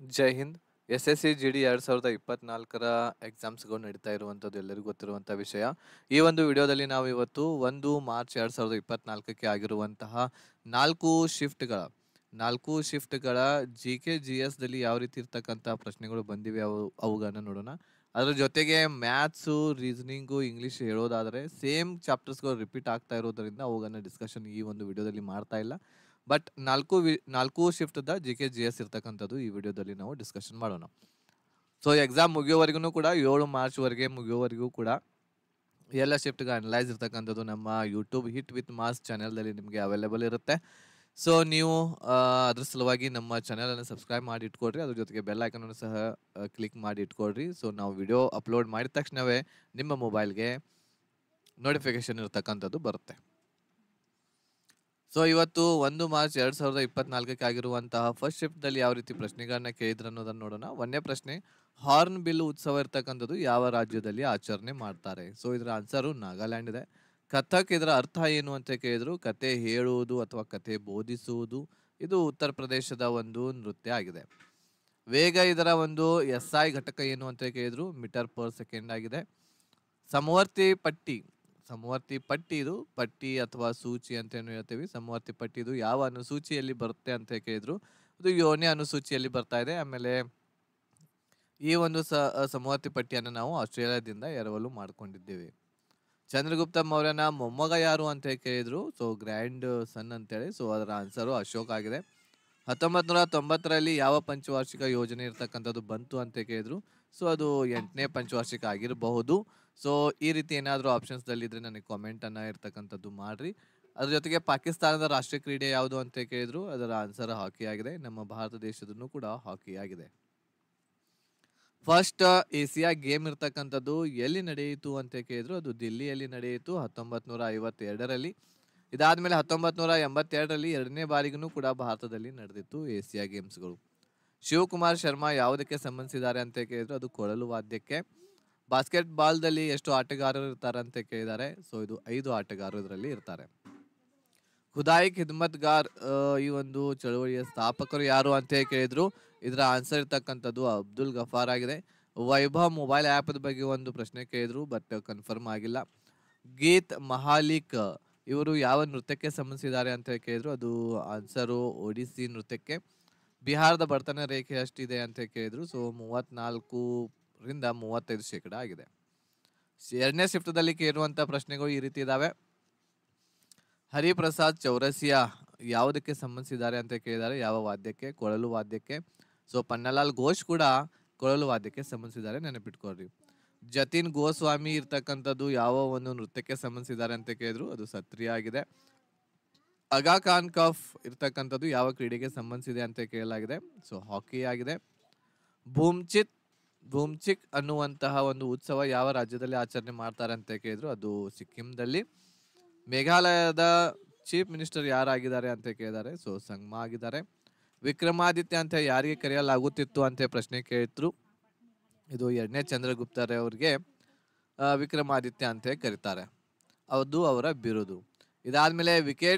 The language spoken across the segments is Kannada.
ಜೈ ಹಿಂದ್. SSC GD 2024ರ ಎಕ್ಸಾಮ್ಸ್ಗಳು ನಡೀತಾ ಇರುವಂಥದ್ದು ಎಲ್ಲರಿಗೂ ಗೊತ್ತಿರುವಂಥ ವಿಷಯ. ಈ ಒಂದು ವಿಡಿಯೋದಲ್ಲಿ ನಾವು ಇವತ್ತು 1 ಮಾರ್ಚ್ 2024ಕ್ಕೆ ಆಗಿರುವಂತಹ 4 ಶಿಫ್ಟ್ಗಳ GK/GSದಲ್ಲಿ ಯಾವ ರೀತಿ ಇರ್ತಕ್ಕಂಥ ಪ್ರಶ್ನೆಗಳು ಬಂದಿವೆ ಅವುಗಳನ್ನ ನೋಡೋಣ. ಅದ್ರ ಜೊತೆಗೆ ಮ್ಯಾಥ್ಸು, ರೀಸನಿಂಗು, ಇಂಗ್ಲೀಷ್ ಹೇಳೋದಾದರೆ ಸೇಮ್ ಚಾಪ್ಟರ್ಸ್ಗಳು ರಿಪೀಟ್ ಆಗ್ತಾ ಇರೋದರಿಂದ ಅವುಗಳನ್ನ ಡಿಸ್ಕಷನ್ ಈ ಒಂದು ವಿಡಿಯೋದಲ್ಲಿ ಮಾಡ್ತಾ ಇಲ್ಲ. ಬಟ್ 4 ಶಿಫ್ಟ್‌ದ GK/GS ಇರ್ತಕ್ಕಂಥದ್ದು ಈ ವಿಡಿಯೋದಲ್ಲಿ ನಾವು ಡಿಸ್ಕಷನ್ ಮಾಡೋಣ. ಸೊ ಎಕ್ಸಾಮ್ ಮುಗಿಯೋವರೆಗೂ ಕೂಡ 7 ಮಾರ್ಚ್‌ವರೆಗೆ ಮುಗಿಯೋವರೆಗೂ ಕೂಡ ಎಲ್ಲ ಶಿಫ್ಟ್‌ಗೆ ಅನಲೈಸ್ ಇರ್ತಕ್ಕಂಥದ್ದು ನಮ್ಮ ಯೂಟ್ಯೂಬ್ ಹಿಟ್ ವಿತ್ ಮಾಸ್ ಚಾನೆಲ್‌ದಲ್ಲಿ ನಿಮಗೆ ಅವೈಲೇಬಲ್ ಇರುತ್ತೆ. ಸೊ ನೀವು ಅದ್ರ ಸಲುವಾಗಿ ನಮ್ಮ ಚಾನೆಲನ್ನು ಸಬ್ಸ್ಕ್ರೈಬ್ ಮಾಡಿ ಇಟ್ಕೊಳ್ರಿ. ಅದ್ರ ಜೊತೆಗೆ ಬೆಲ್ ಐಕನನ್ನು ಸಹ ಕ್ಲಿಕ್ ಮಾಡಿ ಇಟ್ಕೊಳ್ರಿ. ಸೊ ನಾವು ವಿಡಿಯೋ ಅಪ್ಲೋಡ್ ಮಾಡಿದ ತಕ್ಷಣವೇ ನಿಮ್ಮ ಮೊಬೈಲ್ಗೆ ನೋಟಿಫಿಕೇಶನ್ ಇರ್ತಕ್ಕಂಥದ್ದು ಬರುತ್ತೆ. ಸೊ ಇವತ್ತು 1 ಮಾರ್ಚ್ 2024ಕ್ಕೆ ಆಗಿರುವಂತಹ ಫಸ್ಟ್ ಶಿಫ್ಟ್‌ದಲ್ಲಿ ಯಾವ ರೀತಿ ಪ್ರಶ್ನೆಗಳನ್ನ ಕೇಳಿದ್ರು ಅನ್ನೋದನ್ನ ನೋಡೋಣ. 1ನೇ ಪ್ರಶ್ನೆ, ಹಾರ್ನ್ ಬಿಲ್ ಉತ್ಸವ ಇರ್ತಕ್ಕಂಥದ್ದು ಯಾವ ರಾಜ್ಯದಲ್ಲಿ ಆಚರಣೆ ಮಾಡ್ತಾರೆ? ಸೊ ಇದರ ಆನ್ಸರು ನಾಗಾಲ್ಯಾಂಡ್ ಇದೆ. ಕಥಕ್ ಇದರ ಅರ್ಥ ಏನು ಅಂತ ಕೇಳಿದ್ರು, ಕತೆ ಹೇಳುವುದು ಅಥವಾ ಕತೆ ಬೋಧಿಸುವುದು. ಇದು ಉತ್ತರ ಪ್ರದೇಶದ ಒಂದು ನೃತ್ಯ ಆಗಿದೆ. ವೇಗ ಇದರ ಒಂದು SI ಘಟಕ ಏನು ಅಂತ ಕೇಳಿದ್ರು, ಮೀಟರ್ ಪರ್ ಸೆಕೆಂಡ್ ಆಗಿದೆ. ಸಮವರ್ತಿ ಪಟ್ಟಿ ಇದು ಪಟ್ಟಿ ಅಥವಾ ಸೂಚಿ ಅಂತ ಏನು ಹೇಳ್ತೀವಿ. ಸಮವರ್ತಿ ಪಟ್ಟಿ ಇದು ಯಾವ ಅನುಸೂಚಿಯಲ್ಲಿ ಬರುತ್ತೆ ಅಂತ ಕೇಳಿದ್ರು, ಇದು 7ನೇ ಅನುಸೂಚಿಯಲ್ಲಿ ಬರ್ತಾ ಇದೆ. ಆಮೇಲೆ ಈ ಒಂದು ಸಮವರ್ತಿ ಪಟ್ಟಿಯನ್ನು ನಾವು ಆಸ್ಟ್ರೇಲಿಯಾದಿಂದ ಎರವಲು ಮಾಡ್ಕೊಂಡಿದ್ದೇವೆ. ಚಂದ್ರಗುಪ್ತ ಮೌರ್ಯನ ಮೊಮ್ಮಗ ಯಾರು ಅಂತ ಕೇಳಿದ್ರು, ಸೊ ಗ್ರ್ಯಾಂಡ್ ಸನ್ ಅಂತೇಳಿ. ಸೊ ಅದರ ಆನ್ಸರು ಅಶೋಕ್ ಆಗಿದೆ. 1990ರಲ್ಲಿ ಯಾವ ಪಂಚವಾರ್ಷಿಕ ಯೋಜನೆ ಇರ್ತಕ್ಕಂಥದ್ದು ಬಂತು ಅಂತ ಕೇಳಿದ್ರು, ಸೊ ಅದು 8ನೇ ಪಂಚವಾರ್ಷಿಕ ಆಗಿರಬಹುದು. ಸೊ ಈ ರೀತಿ ಏನಾದರೂ ಆಪ್ಷನ್ಸ್ದಲ್ಲಿ ಇದ್ರೆ ನನಗೆ ಕಾಮೆಂಟನ್ನು ಇರ್ತಕ್ಕಂಥದ್ದು ಮಾಡ್ರಿ. ಅದ್ರ ಜೊತೆಗೆ ಪಾಕಿಸ್ತಾನದ ರಾಷ್ಟ್ರೀಯ ಕ್ರೀಡೆ ಯಾವುದು ಅಂತ ಕೇಳಿದ್ರು, ಅದರ ಆನ್ಸರ್ ಹಾಕಿ ಆಗಿದೆ. ನಮ್ಮ ಭಾರತ ದೇಶದೂ ಕೂಡ ಹಾಕಿ ಆಗಿದೆ. ಫಸ್ಟ್ ಏಸಿಯಾ ಗೇಮ್ ಇರ್ತಕ್ಕಂಥದ್ದು ಎಲ್ಲಿ ನಡೆಯಿತು ಅಂತ ಕೇಳಿದ್ರು, ಅದು ದಿಲ್ಲಿಯಲ್ಲಿ ನಡೆಯಿತು 1952ರಲ್ಲಿ. ಇದಾದ್ಮೇಲೆ 1982ರಲ್ಲಿ 2ನೇ ಬಾರಿಗೂ ಕೂಡ ಭಾರತದಲ್ಲಿ ನಡೆದಿತ್ತು ಏಸಿಯಾ ಗೇಮ್ಸ್ಗಳು. ಶಿವಕುಮಾರ್ ಶರ್ಮಾ ಯಾವುದಕ್ಕೆ ಸಂಬಂಧಿಸಿದ್ದಾರೆ ಅಂತ ಕೇಳಿದ್ರು, ಅದು ಕೊಳಲು ವಾದ್ಯಕ್ಕೆ. ಬಾಸ್ಕೆಟ್ ಬಾಲ್ದಲ್ಲಿ ಎಷ್ಟು ಆಟಗಾರರು ಇರ್ತಾರೆ ಅಂತ ಕೇಳಿದ್ದಾರೆ, ಸೊ ಇದು 5 ಆಟಗಾರರು ಇದರಲ್ಲಿ ಇರ್ತಾರೆ. ಖುದಾಯಿ ಖಿದ್ಮತ್ಗಾರ್ ಈ ಒಂದು ಚಳವಳಿಯ ಸ್ಥಾಪಕರು ಯಾರು ಅಂತ ಕೇಳಿದ್ರು, ಇದರ ಆನ್ಸರ್ ಇರ್ತಕ್ಕಂಥದ್ದು ಅಬ್ದುಲ್ ಗಫಾರ್ ಆಗಿದೆ. ವೈಭವ್ ಮೊಬೈಲ್ ಆ್ಯಪ್ ಬಗ್ಗೆ ಒಂದು ಪ್ರಶ್ನೆ ಕೇಳಿದ್ರು, ಬಟ್ ಕನ್ಫರ್ಮ್ ಆಗಿಲ್ಲ. ಗೀತ್ ಮಹಾಲಿಕ್ ಇವರು ಯಾವ ನೃತ್ಯಕ್ಕೆ ಸಂಬಂಧಿಸಿದ್ದಾರೆ ಅಂತ ಕೇಳಿದ್ರು, ಅದು ಆನ್ಸರು ಒಡಿಸ್ಸಿ ನೃತ್ಯಕ್ಕೆ. ಬಿಹಾರದ ಬಡತನ ರೇಖೆ ಎಷ್ಟಿದೆ ಅಂತ ಕೇಳಿದ್ರು, ಸೊ 34ರಿಂದ 35% ಆಗಿದೆ. 2ನೇ ಶಿಫ್ಟ್‌ದಲ್ಲಿ ಕೇಳುವಂಥ ಪ್ರಶ್ನೆಗಳು ಈ ರೀತಿ ಇದಾವೆ. ಹರಿಪ್ರಸಾದ್ ಚೌರಸಿಯಾ ಯಾವುದಕ್ಕೆ ಸಂಬಂಧಿಸಿದ್ದಾರೆ ಅಂತ ಕೇಳಿದ್ದಾರೆ, ಯಾವ ವಾದ್ಯಕ್ಕೆ? ಕೊಳಲು ವಾದ್ಯಕ್ಕೆ. ಸೊ ಪನ್ನಲಾಲ್ ಘೋಷ್ ಕೂಡ ಕೊಳಲು ವಾದ್ಯಕ್ಕೆ ಸಂಬಂಧಿಸಿದ್ದಾರೆ, ನೆನಪಿಟ್ಕೊಳ್ರಿ. ಜತಿನ್ ಗೋಸ್ವಾಮಿ ಇರ್ತಕ್ಕಂಥದ್ದು ಯಾವ ಒಂದು ನೃತ್ಯಕ್ಕೆ ಸಂಬಂಧಿಸಿದ್ದಾರೆ ಅಂತ ಕೇಳಿದ್ರು, ಅದು ಸತ್ರಿಯ ಆಗಿದೆ. ಆಗಾ ಖಾನ್ ಕಫ್ ಇರ್ತಕ್ಕಂಥದ್ದು ಯಾವ ಕ್ರೀಡೆಗೆ ಸಂಬಂಧಿಸಿದೆ ಅಂತ ಕೇಳಲಾಗಿದೆ, ಸೊ ಹಾಕಿ ಆಗಿದೆ. ಭೂಮ್ಚಿಕ್ ಅನ್ನುವಂತಹ ಒಂದು ಉತ್ಸವ ಯಾವ ರಾಜ್ಯದಲ್ಲಿ ಆಚರಣೆ ಮಾಡ್ತಾರೆ ಅಂತ ಕೇಳಿದ್ರು, ಅದು ಸಿಕ್ಕಿಂದಲ್ಲಿ. ಮೇಘಾಲಯದ ಚೀಫ್ ಮಿನಿಸ್ಟರ್ ಯಾರಾಗಿದ್ದಾರೆ ಅಂತ ಕೇಳಿದ್ದಾರೆ, ಸೊ ಸಂಗ್ಮಾ ಆಗಿದ್ದಾರೆ. ವಿಕ್ರಮಾದಿತ್ಯ ಅಂತ ಯಾರಿಗೆ ಕರೆಯಲಾಗುತ್ತಿತ್ತು ಅಂತ ಪ್ರಶ್ನೆ ಕೇಳಿದ್ರು, ಇದು 2ನೇ ಚಂದ್ರಗುಪ್ತರವ್ರಿಗೆ ವಿಕ್ರಮಾದಿತ್ಯ ಅಂತ ಕರೀತಾರೆ, ಅದು ಅವರ ಬಿರುದು. ಇದಾದ್ಮೇಲೆ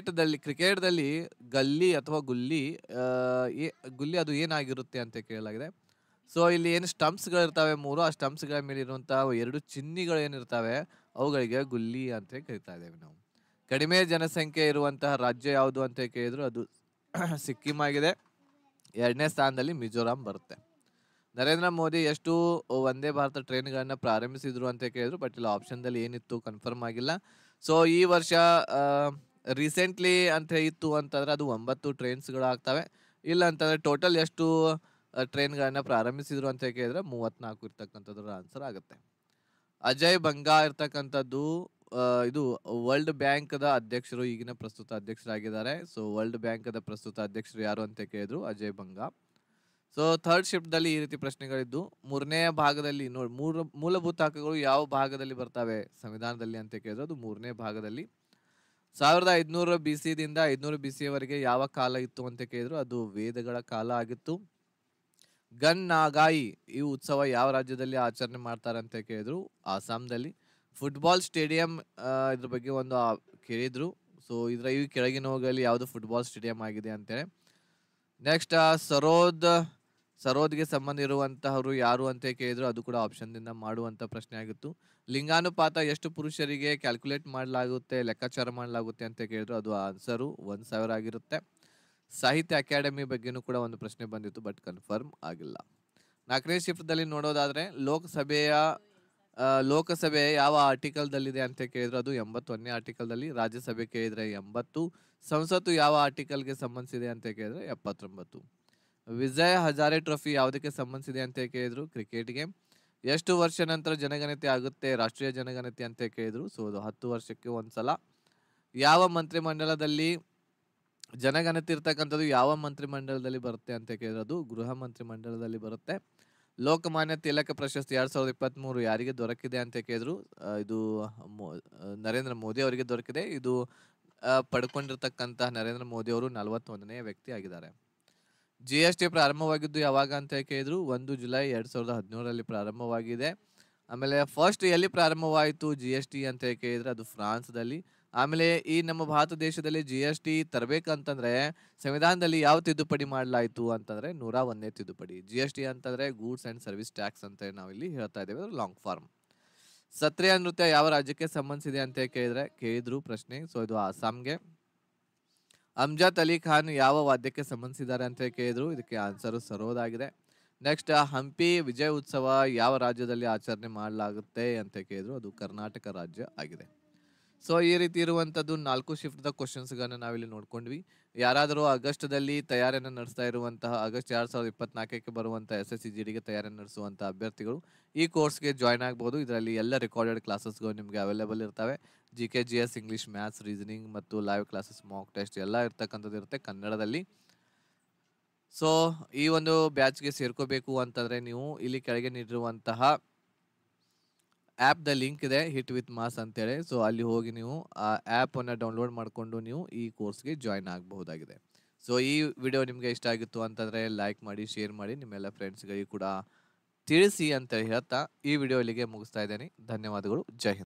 ಕ್ರಿಕೆಟ್ದಲ್ಲಿ ಗಲ್ಲಿ ಅಥವಾ ಗುಲ್ಲಿ ಅದು ಏನಾಗಿರುತ್ತೆ ಅಂತ ಕೇಳಲಾಗಿದೆ. ಸೊ ಇಲ್ಲಿ ಏನು ಸ್ಟಂಪ್ಸ್ಗಳಿರ್ತವೆ 3, ಆ ಸ್ಟಂಪ್ಸ್ಗಳ ಮೇಲೆ ಇರುವಂತಹ 2 ಚಿಹ್ನೆಗಳು ಏನಿರ್ತವೆ ಅವುಗಳಿಗೆ ಗುಲ್ಲಿ ಅಂತ ಕರಿತಾ ಇದ್ದೇವೆ ನಾವು. ಕಡಿಮೆ ಜನಸಂಖ್ಯೆ ಇರುವಂತಹ ರಾಜ್ಯ ಯಾವುದು ಅಂತ ಕೇಳಿದ್ರು, ಅದು ಸಿಕ್ಕಿಂ ಆಗಿದೆ. 2ನೇ ಸ್ಥಾನದಲ್ಲಿ ಮಿಜೋರಾಂ ಬರುತ್ತೆ. ನರೇಂದ್ರ ಮೋದಿ ಎಷ್ಟು ವಂದೇ ಭಾರತ ಟ್ರೈನ್ಗಳನ್ನ ಪ್ರಾರಂಭಿಸಿದ್ರು ಅಂತ ಕೇಳಿದ್ರು, ಬಟ್ ಇಲ್ಲ ಆಪ್ಷನ್ದಲ್ಲಿ ಏನಿತ್ತು ಕನ್ಫರ್ಮ್ ಆಗಿಲ್ಲ. ಸೊ ಈ ವರ್ಷ ರೀಸೆಂಟ್ಲಿ ಅಂತ ಇತ್ತು ಅಂತಂದ್ರೆ ಅದು 9 ಟ್ರೈನ್ಸ್ಗಳು ಆಗ್ತವೆ. ಇಲ್ಲ ಅಂತಂದ್ರೆ ಟೋಟಲ್ ಎಷ್ಟು ಟ್ರೈನ್ಗಳನ್ನ ಪ್ರಾರಂಭಿಸಿದ್ರು ಅಂತ ಕೇಳಿದ್ರೆ 34 ಇರ್ತಕ್ಕಂಥದ್ರ ಆನ್ಸರ್ ಆಗುತ್ತೆ. ಅಜಯ್ ಬಂಗಾ ಇರ್ತಕ್ಕಂಥದ್ದು ಇದು ವರ್ಲ್ಡ್ ಬ್ಯಾಂಕ್ದ ಅಧ್ಯಕ್ಷರು, ಈಗಿನ ಪ್ರಸ್ತುತ ಅಧ್ಯಕ್ಷರಾಗಿದ್ದಾರೆ. ಸೊ ವರ್ಲ್ಡ್ ಬ್ಯಾಂಕ್ದ ಪ್ರಸ್ತುತ ಅಧ್ಯಕ್ಷರು ಯಾರು ಅಂತ ಕೇಳಿದ್ರು, ಅಜಯ್ ಬಂಗಾ. ಸೊ ಥರ್ಡ್ ಶಿಫ್ಟ್‌ದಲ್ಲಿ ಈ ರೀತಿ ಪ್ರಶ್ನೆಗಳಿದ್ದು, 3ನೇ ಭಾಗದಲ್ಲಿ ಮೂಲಭೂತ ಹಕ್ಕುಗಳು ಯಾವ ಭಾಗದಲ್ಲಿ ಬರ್ತವೆ ಸಂವಿಧಾನದಲ್ಲಿ ಅಂತ ಕೇಳಿದ್ರು, ಅದು 3ನೇ ಭಾಗದಲ್ಲಿ. 1500 BC ದಿಂದ 500 BC ವರೆಗೆ ಯಾವ ಕಾಲ ಇತ್ತು ಅಂತ ಕೇಳಿದ್ರು, ಅದು ವೇದಗಳ ಕಾಲ ಆಗಿತ್ತು. ಗನ್ ನಾಗಾಯಿ ಈ ಉತ್ಸವ ಯಾವ ರಾಜ್ಯದಲ್ಲಿ ಆಚರಣೆ ಮಾಡ್ತಾರೆ ಅಂತ ಕೇಳಿದ್ರು, ಆಸಾಂದಲ್ಲಿ. ಫುಟ್ಬಾಲ್ ಸ್ಟೇಡಿಯಂ ಇದ್ರ ಬಗ್ಗೆ ಒಂದು ಕೇಳಿದ್ರು, ಸೊ ಈ ಕೆಳಗಿನವುಗಳಲ್ಲಿ ಯಾವುದು ಫುಟ್ಬಾಲ್ ಸ್ಟೇಡಿಯಂ ಆಗಿದೆ ಅಂತೇಳಿ. ನೆಕ್ಸ್ಟ್ ಸರೋದ್ ಸರೋದ್ಗೆ ಸಂಬಂಧ ಇರುವಂತಹವರು ಯಾರು ಅಂತ ಕೇಳಿದ್ರು ಅದು ಕೂಡ ಆಪ್ಷನ್ದಿಂದ ಮಾಡುವಂತ ಪ್ರಶ್ನೆ ಆಗಿತ್ತು. ಲಿಂಗಾನುಪಾತ ಎಷ್ಟು ಪುರುಷರಿಗೆ ಕ್ಯಾಲ್ಕುಲೇಟ್ ಮಾಡಲಾಗುತ್ತೆ, ಲೆಕ್ಕಾಚಾರ ಮಾಡಲಾಗುತ್ತೆ ಅಂತ ಕೇಳಿದ್ರು ಅದು ಆನ್ಸರು 1000 ಆಗಿರುತ್ತೆ. ಸಾಹಿತ್ಯ ಅಕಾಡೆಮಿ ಬಗ್ಗೆನೂ ಕೂಡ ಒಂದು ಪ್ರಶ್ನೆ ಬಂದಿತ್ತು, ಬಟ್ ಕನ್ಫರ್ಮ್ ಆಗಿಲ್ಲ. 4ನೇ ಶಿಫ್ಟ್‌ದಲ್ಲಿ ನೋಡೋದಾದ್ರೆ ಲೋಕಸಭೆ ಯಾವ ಆರ್ಟಿಕಲ್‌ದಲ್ಲಿದೆ ಅಂತ ಕೇಳಿದ್ರು ಅದು 81ನೇ ಆರ್ಟಿಕಲ್‌ದಲ್ಲಿ. ರಾಜ್ಯಸಭೆ ಕೇಳಿದ್ರೆ 80. ಸಂಸತ್ತು ಯಾವ ಆರ್ಟಿಕಲ್‌ಗೆ ಸಂಬಂಧಿಸಿದೆ ಅಂತ ಕೇಳಿದ್ರೆ 79. ವಿಜಯ್ ಹಜಾರೆ ಟ್ರೋಫಿ ಯಾವುದಕ್ಕೆ ಸಂಬಂಧಿಸಿದೆ ಅಂತ ಕೇಳಿದ್ರು ಕ್ರಿಕೆಟ್‌ಗೆ. ಎಷ್ಟು ವರ್ಷ ನಂತರ ಜನಗಣತಿ ಆಗುತ್ತೆ ರಾಷ್ಟ್ರೀಯ ಜನಗಣತಿ ಅಂತ ಕೇಳಿದ್ರು. ಸೊ ಅದು 10 ವರ್ಷಕ್ಕೆ ಒಂದ್ಸಲ. ಯಾವ ಮಂತ್ರಿಮಂಡಲದಲ್ಲಿ ಜನಗಣತಿ ಇರ್ತಕ್ಕಂಥದ್ದು ಯಾವ ಮಂತ್ರಿಮಂಡಲದಲ್ಲಿ ಬರುತ್ತೆ ಅಂತ ಕೇಳಿದ್ರೆ ಅದು ಗೃಹ ಮಂತ್ರಿಮಂಡಲದಲ್ಲಿ ಬರುತ್ತೆ. ಲೋಕಮಾನ್ಯ ತಿಲಕ ಪ್ರಶಸ್ತಿ 2023 ಯಾರಿಗೆ ದೊರಕಿದೆ ಅಂತ ಕೇಳಿದ್ರು. ಇದು ನರೇಂದ್ರ ಮೋದಿ ಅವರಿಗೆ ದೊರಕಿದೆ. ಇದು ಪಡ್ಕೊಂಡಿರ್ತಕ್ಕಂತಹ ನರೇಂದ್ರ ಮೋದಿ ಅವರು 41ನೇ ವ್ಯಕ್ತಿ ಆಗಿದ್ದಾರೆ. GST ಪ್ರಾರಂಭವಾಗಿದ್ದು ಯಾವಾಗ ಅಂತ ಕೇಳಿದ್ರು. 1 ಜುಲೈ 2017ರಲ್ಲಿ ಪ್ರಾರಂಭವಾಗಿದೆ. ಆಮೇಲೆ ಫಸ್ಟ್ ಎಲ್ಲಿ ಪ್ರಾರಂಭವಾಯಿತು GST ಅಂತ ಕೇಳಿದ್ರೆ ಅದು ಫ್ರಾನ್ಸ್‌ದಲ್ಲಿ. ಆಮೇಲೆ ಈ ನಮ್ಮ ಭಾರತ ದೇಶದಲ್ಲಿ GST ತರಬೇಕಂತಂದ್ರೆ ಸಂವಿಧಾನದಲ್ಲಿ ಯಾವ ತಿದ್ದುಪಡಿ ಮಾಡಲಾಯಿತು ಅಂತಂದ್ರೆ 101ನೇ ತಿದ್ದುಪಡಿ. GST ಅಂತಂದ್ರೆ ಗೂಡ್ಸ್ ಅಂಡ್ ಸರ್ವಿಸ್ ಟ್ಯಾಕ್ಸ್ ಅಂತ ನಾವಿಲ್ಲಿ ಹೇಳ್ತಾ ಇದ್ದೇವೆ, ಲಾಂಗ್ ಫಾರ್ಮ್. ಸತ್ರಿಯ ನೃತ್ಯ ಯಾವ ರಾಜ್ಯಕ್ಕೆ ಸಂಬಂಧಿಸಿದೆ ಅಂತ ಕೇಳಿದ್ರು ಪ್ರಶ್ನೆ. ಸೊ ಇದು ಅಸ್ಸಾಂಗೆ. ಅಮ್ಜದ್ ಅಲಿ ಖಾನ್ ಯಾವ ವಾದ್ಯಕ್ಕೆ ಸಂಬಂಧಿಸಿದ್ದಾರೆ ಅಂತ ಕೇಳಿದ್ರು. ಇದಕ್ಕೆ ಆನ್ಸರ್ ಸರೋದ್ ಆಗಿದೆ. ನೆಕ್ಸ್ಟ್ ಹಂಪಿ ವಿಜಯ ಉತ್ಸವ ಯಾವ ರಾಜ್ಯದಲ್ಲಿ ಆಚರಣೆ ಮಾಡಲಾಗುತ್ತೆ ಅಂತ ಕೇಳಿದ್ರು. ಅದು ಕರ್ನಾಟಕ ರಾಜ್ಯ ಆಗಿದೆ. ಸೊ ಈ ರೀತಿ ಇರುವಂತದ್ದು 4 ಶಿಫ್ಟ್ ಕ್ವಶನ್ಸ್ಗಳನ್ನ ನಾವಿಲ್ಲಿ ನೋಡ್ಕೊಂಡ್ವಿ. ಯಾರಾದರೂ ಆಗಸ್ಟ್‌ದಲ್ಲಿ ತಯಾರಿಯನ್ನು ನಡೆಸ್ತಾ ಇರುವಂತಹ ಆಗಸ್ಟ್ 2024ಕ್ಕೆ ಬರುವಂತಹ SSC GDಗೆ ತಯಾರಿಯನ್ನು ನಡೆಸುವಂತಹ ಅಭ್ಯರ್ಥಿಗಳು ಈ ಕೋರ್ಸ್ಗೆ ಜಾಯ್ನ್ ಆಗಬಹುದು. ಇದರಲ್ಲಿ ಎಲ್ಲ ರೆಕಾರ್ಡೆಡ್ ಕ್ಲಾಸಸ್ಗಳು ನಿಮಗೆ ಅವೈಲೇಬಲ್ ಇರ್ತವೆ. GK GS English maths reasoning ಮತ್ತು ಲೈವ್ ಕ್ಲಾಸಸ್ ಮಾಕ್ ಟೆಸ್ಟ್ ಎಲ್ಲ ಇರ್ತಕ್ಕಂಥದ್ದು ಇರುತ್ತೆ ಕನ್ನಡದಲ್ಲಿ. ಸೊ ಈ ಒಂದು ಬ್ಯಾಚ್ಗೆ ಸೇರ್ಕೋಬೇಕು ಅಂತಂದ್ರೆ ನೀವು ಇಲ್ಲಿ ಕೆಳಗೆ ನೀಡಿರುವಂತಹ ಆ್ಯಪ್‌ದ ಲಿಂಕ್ ಇದೆ, ಹಿಟ್ ವಿತ್ ಮಾಸ್ ಅಂತೇಳಿ. ಸೊ ಅಲ್ಲಿ ಹೋಗಿ ನೀವು ಆ ಆ್ಯಪನ್ನು ಡೌನ್ಲೋಡ್ ಮಾಡಿಕೊಂಡು ನೀವು ಈ ಕೋರ್ಸ್ಗೆ ಜಾಯ್ನ್ ಆಗಬಹುದಾಗಿದೆ. ಸೊ ಈ ವಿಡಿಯೋ ನಿಮಗೆ ಇಷ್ಟ ಆಗಿತ್ತು ಅಂತಂದರೆ ಲೈಕ್ ಮಾಡಿ, ಶೇರ್ ಮಾಡಿ, ನಿಮ್ಮೆಲ್ಲ ಫ್ರೆಂಡ್ಸ್ಗಳಿಗೆ ಕೂಡ ತಿಳಿಸಿ ಅಂತ ಹೇಳ್ತಾ ಈ ವಿಡಿಯೋ ಇಲ್ಲಿಗೆ ಮುಗಿಸ್ತಾ ಇದ್ದೇನೆ. ಧನ್ಯವಾದಗಳು. ಜೈ ಹಿಂದ್.